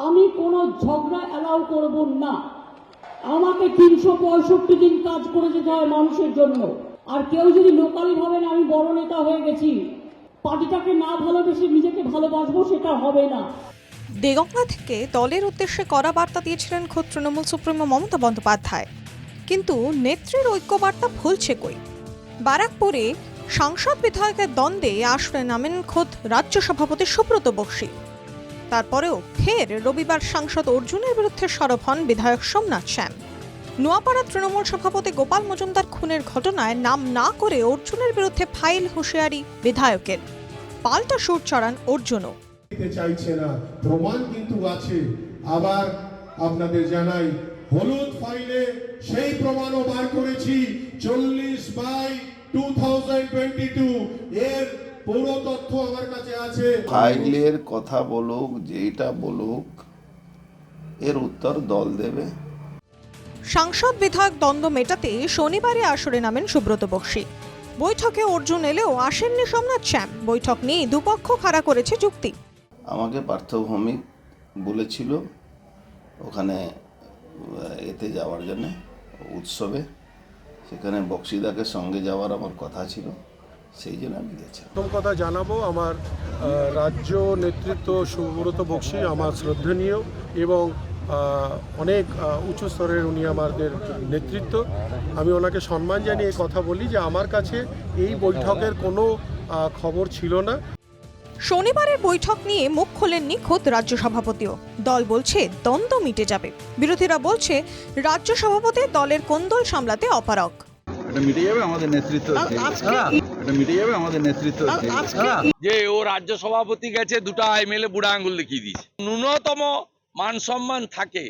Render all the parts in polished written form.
আমি কোনো ঝগড়া অ্যালাউ করব না। আমাকে 365 দিন কাজ করে যেতে হয় মানুষের জন্য। আর কেউ যদি লোকালি ভাবেন আমি বড় নেতা হয়ে গেছি, পার্টিটাকে না ভালোবেসে নিজেকে ভালোবাসবো, সেটা হবে না। দেগঙ্গা থেকে দলের উদ্দেশ্যে কড়া বার্তা দিয়েছিলেন খোদ তৃণমূল সুপ্রিমো মমতা বন্দ্যোপাধ্যায়, কিন্তু নেত্রীর ঐক্যবার্তা ভুলছে কই। ব্যারাকপুরে সাংসদ বিধায়কের দ্বন্দ্বে আসরে নামেন খোদ রাজ্য সভাপতি সুব্রত বক্সী। তারপরেও ফের রবিবার সাংসদ অর্জুনের বিরুদ্ধে সরব হন বিধায়ক সোমনাথ শ্যাম। নোয়াপাড়া তৃণমূল সভাপতি গোপাল মজুমদার খুনের ঘটনায় নাম না করে অর্জুনের বিরুদ্ধে ফাইল হুঁশিয়ারি বিধায়কের। পাল্টা সুর চড়ান অর্জুনও। চাইছে না, প্রমাণ কিন্তু আছে। আবার আপনাদের জানাই, হলুদ ফাইলে সেই প্রমাণও বার করেছি। 40/2022 এর পুরো তথ্য আমার কাছে আছে। ফাইলের কথা বলুক, যেটা বলুক, এর উত্তর দল দেবে। সাংসদ বিধায়ক দ্বন্দ্ব মেটাতে শনিবারে আসরে নামেন সুব্রত বক্সী। বৈঠকে অর্জুন এলেও আসেননি সোমনাথ শ্যাম। বৈঠক নিয়ে দুপক্ষ খাড়া করেছে যুক্তি। আমাকে পার্থভৌমিক বলেছিল ওখানে এতে যাওয়ার জন্য, উৎসবে। সেখানে বক্সিদাকে সঙ্গে যাওয়ার আমার কথা ছিল, সেই জন্য আমি গেছিলাম। প্রথম কথা জানাবো, আমার রাজ্য নেতৃত্ব সুব্রত বক্সী আমার শ্রদ্ধনীয় এবং অনেক উঁচু স্তরের উনি আমাদের নেতৃত্ব। আমি ওনাকে সম্মান জানিয়ে কথা বলি যে আমার কাছে এই বৈঠকের কোনো খবর ছিল না। শনিবারের বৈঠক নিয়ে মুখ খোলেননি খোদ রাজ্য সভাপতিও। দল বলছে দ্বন্দ্ব মিটে যাবে। বিরোধীরা বলছে রাজ্য সভাপতি দলের কোন্দল সামলাতে অপারগ। এটা মিটে যাবে আমাদের নেতৃত্ব, এটা মিটে যাবে আমাদের নেতৃত্ব। যে ও রাজ্য সভাপতি গেছে, দুটো এমএলএ বুড়া আঙুল দেখিয়ে দিয়েছে। ন্যূনতম মান সম্মান থাকে,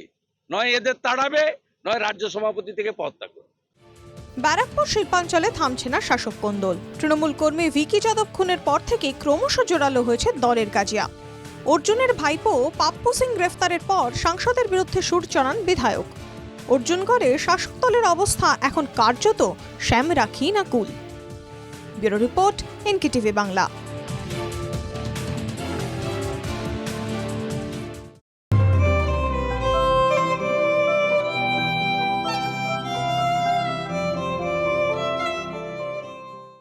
নয় এদের তাড়াবে, নয় রাজ্য সভাপতি থেকে পদত্যাগ করবে। ব্যারাকপুর শিল্পাঞ্চলে থামছে না শাসক কোন্দল। তৃণমূল কর্মী ভিকি যাদব খুনের পর থেকে ক্রমশ জোরালো হয়েছে দলের কাজিয়া। অর্জুনের ভাইপো পাপ্পু সিং গ্রেফতারের পর সাংসদের বিরুদ্ধে সুর চড়ান বিধায়ক। অর্জুনগড়ে শাসক দলের অবস্থা এখন কার্যত শ্যাম রাখি না কুল। Bureau report, NKTV Bangla.